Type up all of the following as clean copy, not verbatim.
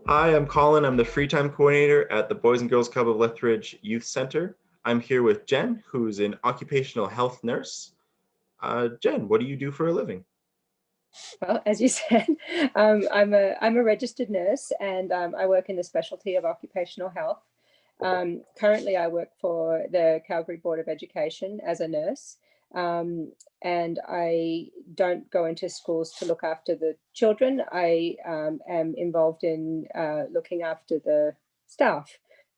Hi, I'm Colin. I'm the free time coordinator at the Boys and Girls Club of Lethbridge Youth Center. I'm here with Jen, who's an occupational health nurse. Jen, what do you do for a living? Well, as you said, I'm a registered nurse, and I work in the specialty of occupational health. Currently, I work for the Calgary Board of Education as a nurse, um, and I don't go into schools to look after the children. I am involved in looking after the staff.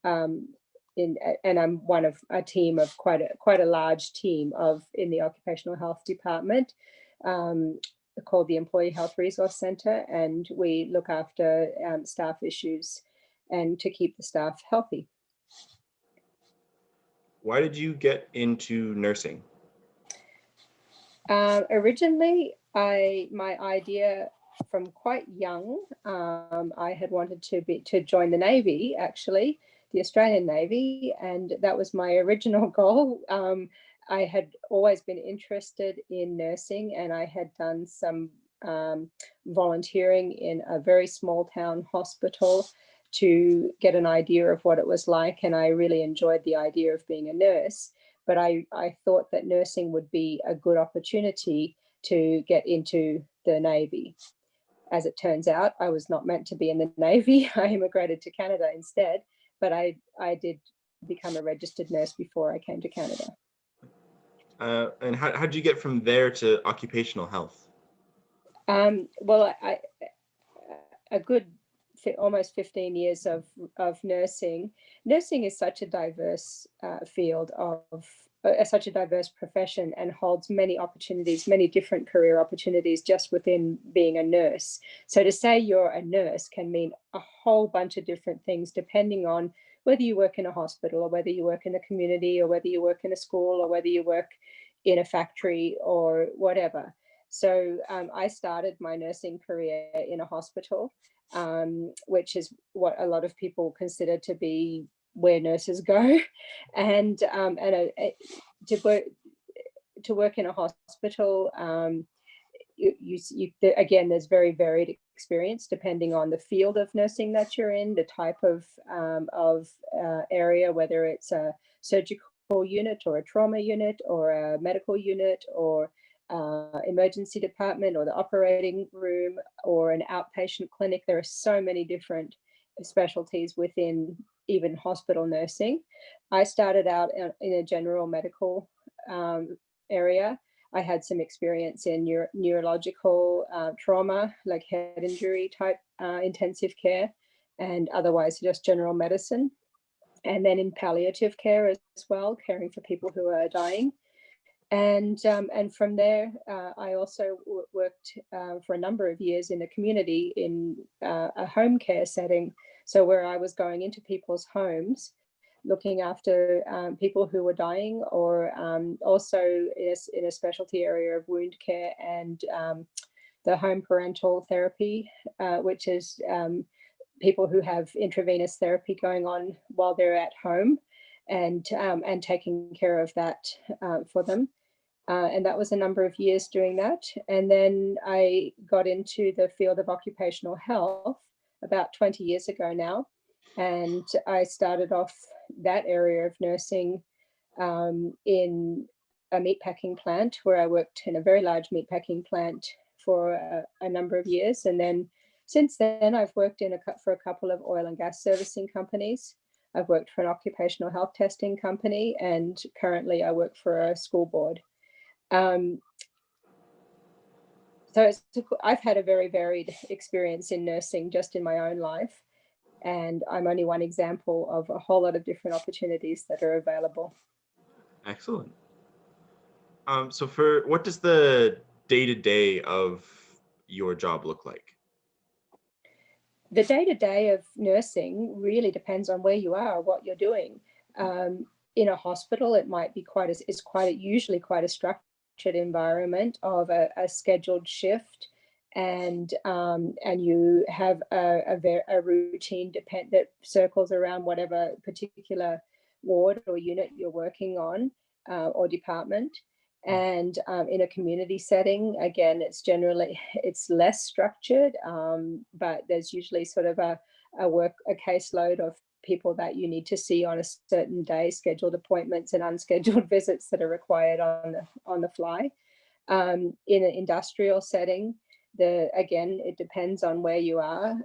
Um, and I'm one of a team of quite a large team of in the occupational health department. Um, Called the Employee Health Resource Centre, and we look after staff issues and to keep the staff healthy. Why did you get into nursing? Originally, my idea from quite young, I had wanted to join the Navy, actually, the Australian Navy, and that was my original goal. I had always been interested in nursing, and I had done some volunteering in a very small town hospital to get an idea of what it was like, and I really enjoyed the idea of being a nurse. But I thought that nursing would be a good opportunity to get into the Navy. As it turns out, I was not meant to be in the Navy. I immigrated to Canada instead, but I did become a registered nurse before I came to Canada. And how did you get from there to occupational health? Well, a good almost 15 years of nursing. Nursing is such a diverse field of such a diverse profession, and holds many opportunities, many different career opportunities just within being a nurse. So to say you're a nurse can mean a whole bunch of different things depending on whether you work in a hospital, or whether you work in the community, or whether you work in a school, or whether you work in a factory or whatever. So I started my nursing career in a hospital, which is what a lot of people consider to be where nurses go, and to work in a hospital. Again, there's very varied experience depending on the field of nursing that you're in, the type of area, whether it's a surgical unit or a trauma unit or a medical unit or emergency department or the operating room or an outpatient clinic. There are so many different specialties within even hospital nursing. I started out in a general medical area. I had some experience in neurological trauma, like head injury type intensive care, and otherwise just general medicine. And then in palliative care as well, caring for people who are dying. And from there, I also worked for a number of years in the community in a home care setting. So where I was going into people's homes, looking after people who were dying, or also in a specialty area of wound care and the home parental therapy, which is people who have intravenous therapy going on while they're at home, and taking care of that for them. And that was a number of years doing that. And then I got into the field of occupational health about 20 years ago now. And I started off that area of nursing in a meatpacking plant, where I worked in a very large meatpacking plant for a number of years. And then since then, I've worked for a couple of oil and gas servicing companies. I've worked for an occupational health testing company, and currently I work for a school board. Um, so I've had a very varied experience in nursing just in my own life, and I'm only one example of a whole lot of different opportunities that are available. Excellent. So for what does the day-to-day of your job look like? The day-to-day of nursing really depends on where you are, what you're doing. In a hospital, it might be usually quite a structured environment of a scheduled shift, and you have a routine that circles around whatever particular ward or unit you're working on, or department. And in a community setting, again, it's less structured, but there's usually sort of a caseload of people that you need to see on a certain day, scheduled appointments and unscheduled visits that are required on the fly. In an industrial setting, again, it depends on where you are.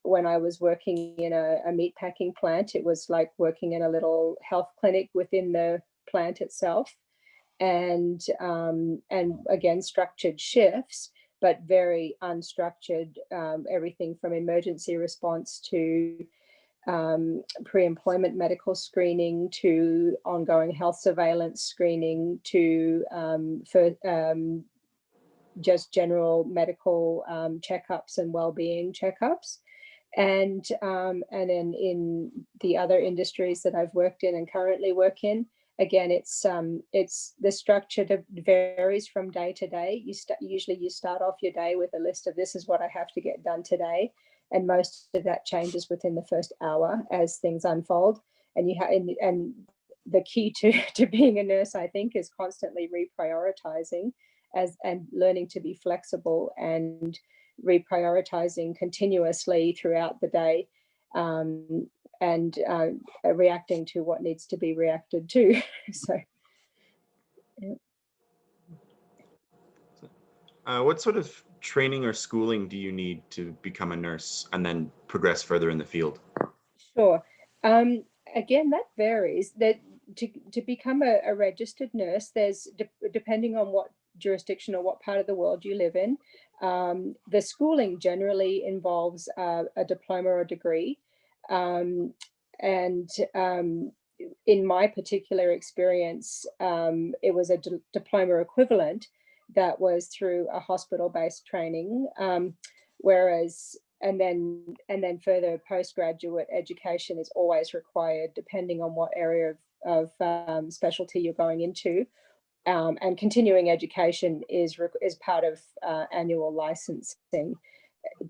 When I was working in a meat packing plant, it was like working in a little health clinic within the plant itself, and again, structured shifts, but very unstructured. Everything from emergency response to pre-employment medical screening to ongoing health surveillance screening to just general medical checkups and well-being checkups. And then in the other industries that I've worked in and currently work in, again, it's the structure that varies from day to day. Usually you start off your day with a list of, this is what I have to get done today, and most of that changes within the first hour as things unfold. And and the key to being a nurse, I think, is constantly reprioritizing and learning to be flexible and reprioritizing continuously throughout the day, and reacting to what needs to be reacted to. So, yeah. What sort of training or schooling do you need to become a nurse and then progress further in the field? Sure. Again, that varies. That to become a registered nurse, there's depending on what jurisdiction or what part of the world you live in, the schooling generally involves a diploma or degree, and in my particular experience, it was a diploma equivalent that was through a hospital-based training, whereas and then further postgraduate education is always required depending on what area of specialty you're going into, and continuing education is part of annual licensing.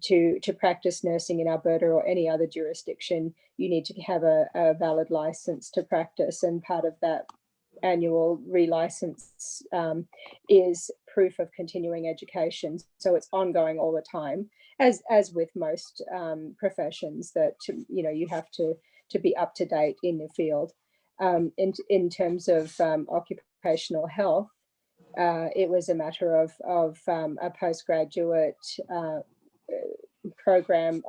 To practice nursing in Alberta or any other jurisdiction, you need to have a valid license to practice, and part of that annual relicense is proof of continuing education. So it's ongoing all the time, as with most professions, that you have to be up to date in the field. In terms of occupational health, it was a matter of a postgraduate program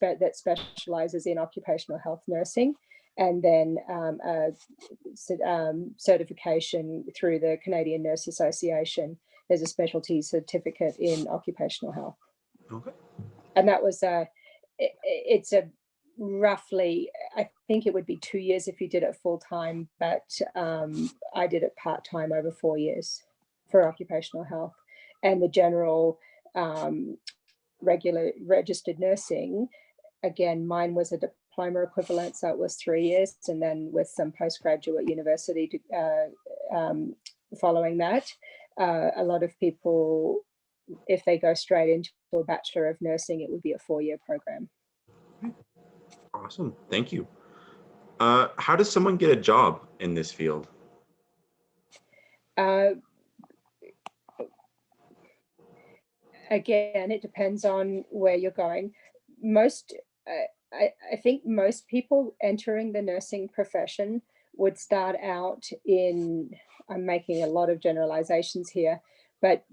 that specializes in occupational health nursing, and then certification through the Canadian Nurse Association. There's a specialty certificate in occupational health. Okay. And that was it's a roughly, I think it would be 2 years if you did it full time, but I did it part time over 4 years for occupational health. And the general regular registered nursing, again, mine was a diploma equivalent, so it was 3 years, and then with some postgraduate university following that. A lot of people, if they go straight into a Bachelor of Nursing, it would be a 4-year program. Awesome. Thank you. How does someone get a job in this field? Again, it depends on where you're going. I think most people entering the nursing profession would start out in, I'm making a lot of generalizations here, but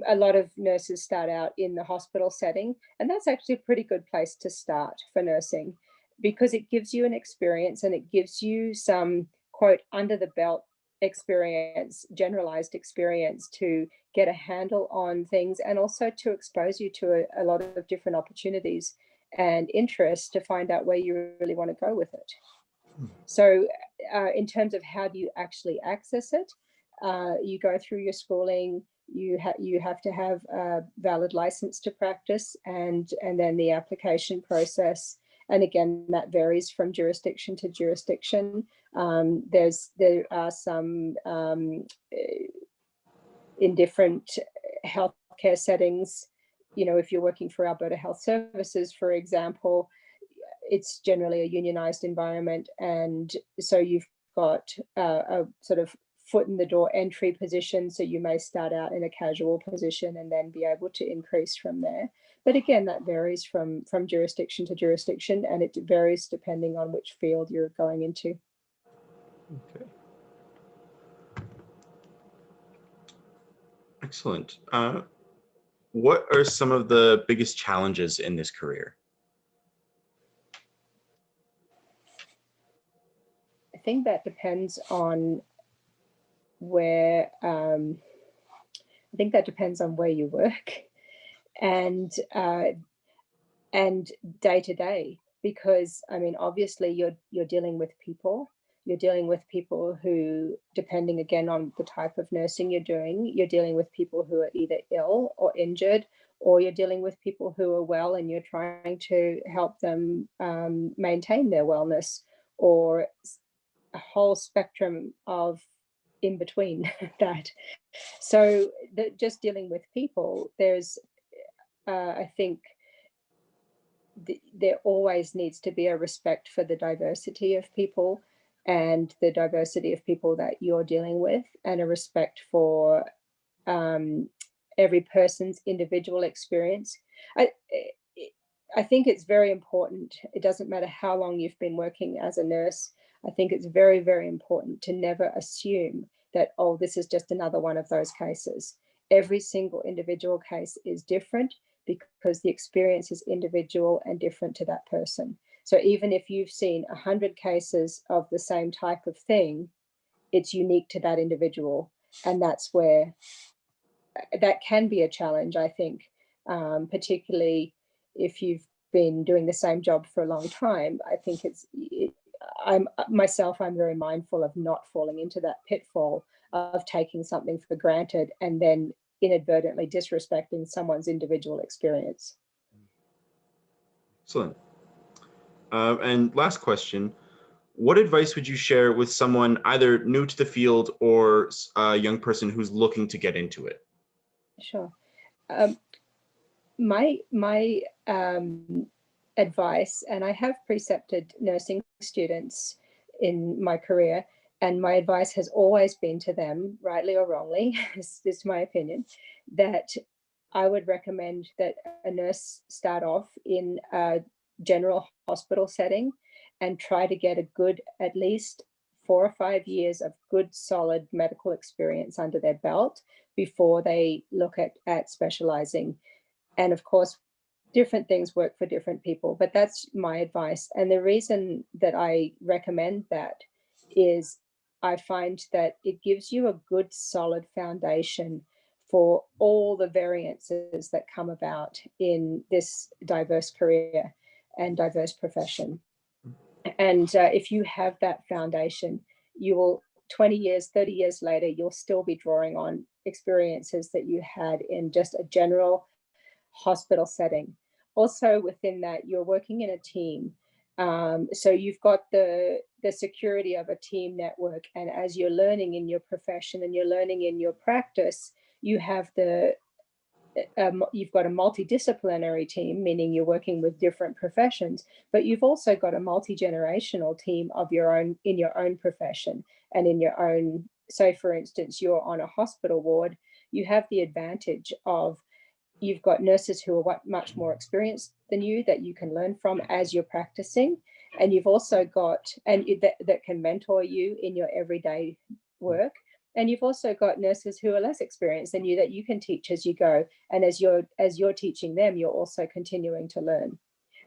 a lot of nurses start out in the hospital setting, and that's actually a pretty good place to start for nursing, because it gives you an experience and it gives you some, quote, under the belt experience, generalized experience, to get a handle on things, and also to expose you to a lot of different opportunities and interests to find out where you really want to go with it. So in terms of how do you actually access it, you go through your schooling, you have to have a valid license to practice, and then the application process. And again, that varies from jurisdiction to jurisdiction. There are some in different healthcare settings. If you're working for Alberta Health Services, for example, it's generally a unionized environment, and so you've got a sort of foot in the door entry position. So you may start out in a casual position and then be able to increase from there. But again, that varies from jurisdiction to jurisdiction, and it varies depending on which field you're going into. Okay. Excellent. What are some of the biggest challenges in this career? I think that depends on where I think that depends on where you work and day to day, because I mean, obviously you're dealing with people. You're dealing with people who, depending again on the type of nursing you're doing, you're dealing with people who are either ill or injured, or you're dealing with people who are well and you're trying to help them maintain their wellness, or a whole spectrum of in between that. So just dealing with people, there's, I think, there always needs to be a respect for the diversity of people and the diversity of people that you're dealing with, and a respect for every person's individual experience. I think it's very important. It doesn't matter how long you've been working as a nurse. I think it's very, very important to never assume that, oh, this is just another one of those cases. Every single individual case is different because the experience is individual and different to that person. So even if you've seen 100 cases of the same type of thing, it's unique to that individual. And that's where that can be a challenge, I think, particularly if you've been doing the same job for a long time. I think I'm very mindful of not falling into that pitfall of taking something for granted and then inadvertently disrespecting someone's individual experience. Excellent. And last question, what advice would you share with someone either new to the field or a young person who's looking to get into it? Sure. My advice, and I have precepted nursing students in my career, and my advice has always been to them, rightly or wrongly, this is my opinion, that I would recommend that a nurse start off in a general hospital setting and try to get a good, at least 4 or 5 years of good, solid medical experience under their belt before they look at specializing. And of course, different things work for different people, but that's my advice. And the reason that I recommend that is I find that it gives you a good, solid foundation for all the variances that come about in this diverse career and diverse profession. And if you have that foundation, you will, 20 years, 30 years later, you'll still be drawing on experiences that you had in just a general hospital setting. Also within that, you're working in a team. So you've got the security of a team network. And as you're learning in your profession and you're learning in your practice, you have you've got a multidisciplinary team, meaning you're working with different professions, but you've also got a multi-generational team of your own in your own profession and in your own. So for instance, you're on a hospital ward, you have the advantage of you've got nurses who are much more experienced than you that you can learn from as you're practicing. And you've also got, that can mentor you in your everyday work. And you've also got nurses who are less experienced than you that you can teach as you go. And as you're teaching them, you're also continuing to learn.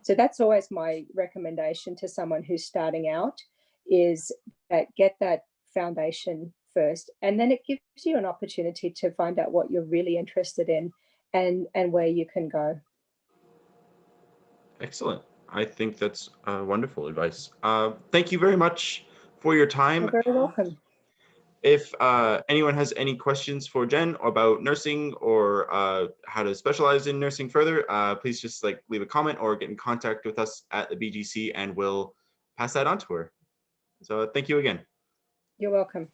So that's always my recommendation to someone who's starting out, is that get that foundation first. And then it gives you an opportunity to find out what you're really interested in and where you can go. Excellent. I think that's wonderful advice. Thank you very much for your time. You're very welcome. If anyone has any questions for Jen about nursing or how to specialize in nursing further, please just leave a comment or get in contact with us at the BGC and we'll pass that on to her. So thank you again. You're welcome.